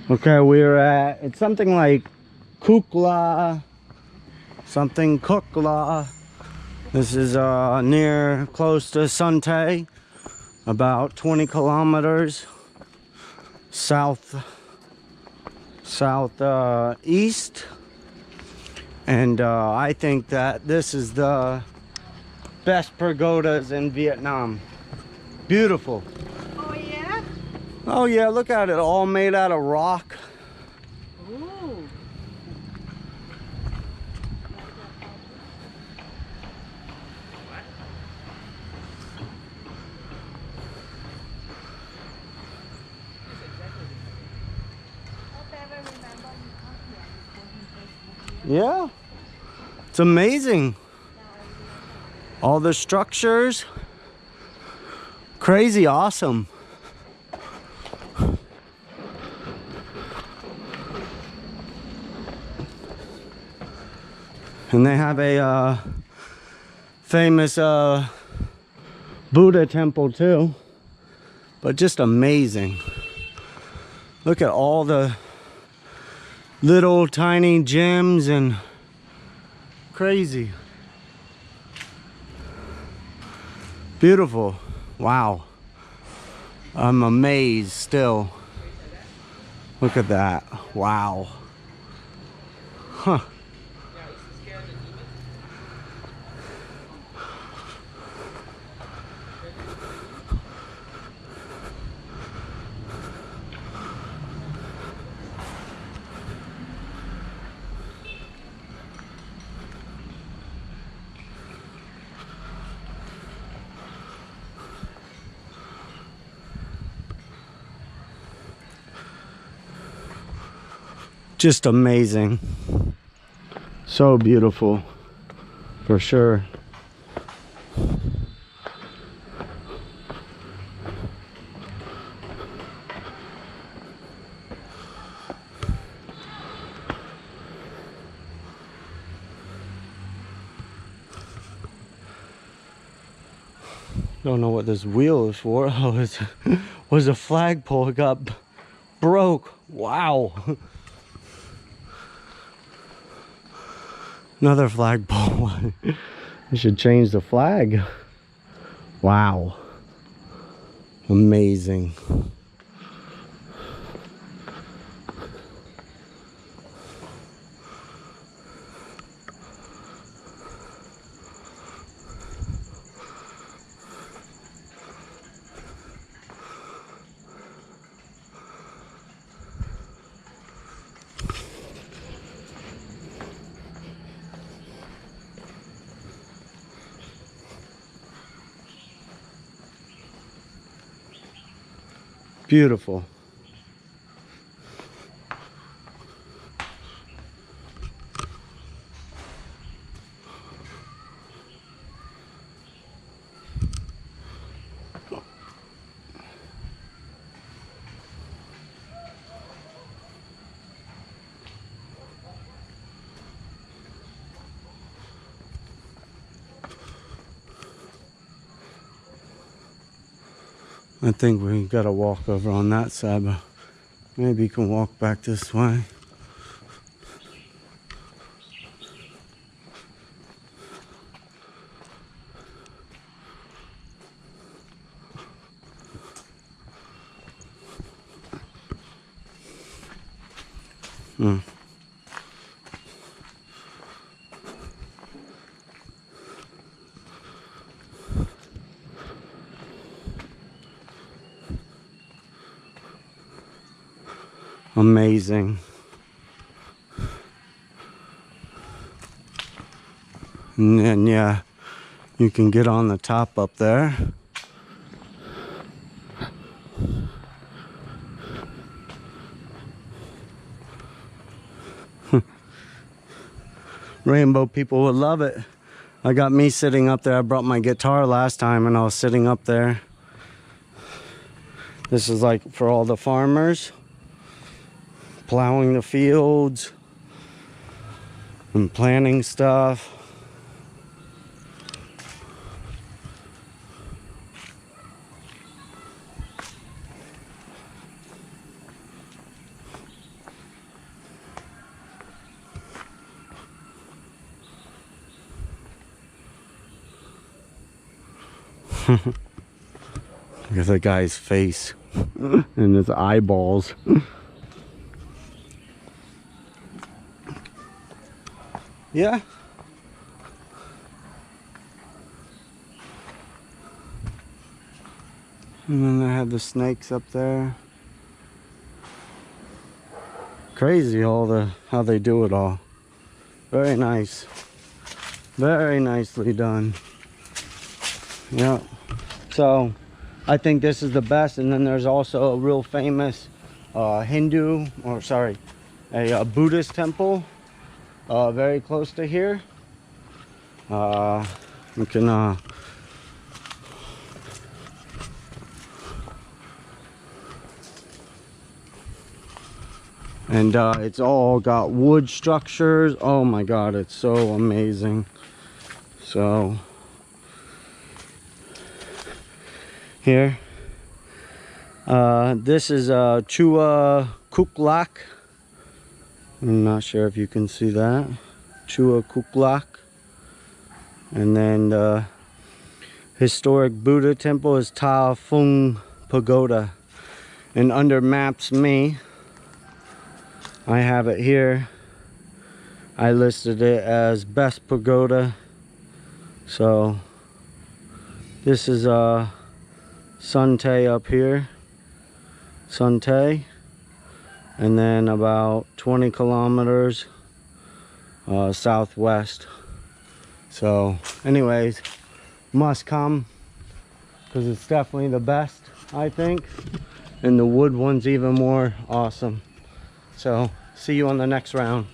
Okay, we're at, it's something like Kukla, something Kukla. This is near, close to Son Tay, about 20 kilometers southeast. And I think that this is the best pagodas in Vietnam. Beautiful. Oh yeah? Oh yeah, look at it, all made out of rock. Ooh. Yeah, it's amazing. All the structures, crazy awesome. And they have a famous Buddha temple too, but just amazing. Look at all the little tiny gyms and crazy. Beautiful. Wow. I'm amazed still. Look at that. Wow. Huh. Just amazing. So beautiful, for sure. Don't know what this wheel is for. Oh, it was a flagpole. It got broke. Wow. Another flagpole. I should change the flag. Wow. Amazing. Beautiful. I think we gotta walk over on that side, but maybe you can walk back this way. Amazing. And then, yeah, you can get on the top up there. Rainbow people would love it. I got me sitting up there. I brought my guitar last time and I was sitting up there. This is like for all the farmers plowing the fields and planting stuff. Look at the guy's face and his eyeballs. Yeah. And then they have the snakes up there. Crazy how they do it all. Very nice. Very nicely done. Yeah. So I think this is the best. And then there's also a real famous a Buddhist temple very close to here. You can and it's all got wood structures. Oh my god, it's so amazing. So here, this is Chua Kuklak. I'm not sure if you can see that. Chua Kuklak. And then the historic Buddha temple is Phurong Pagoda. And under Maps Me, I have it here. I listed it as best pagoda. So this is Son Tay up here. Son Tay. And then about 20 kilometers southwest. So anyways, must come because it's definitely the best, I think. And the wood one's even more awesome. So see you on the next round.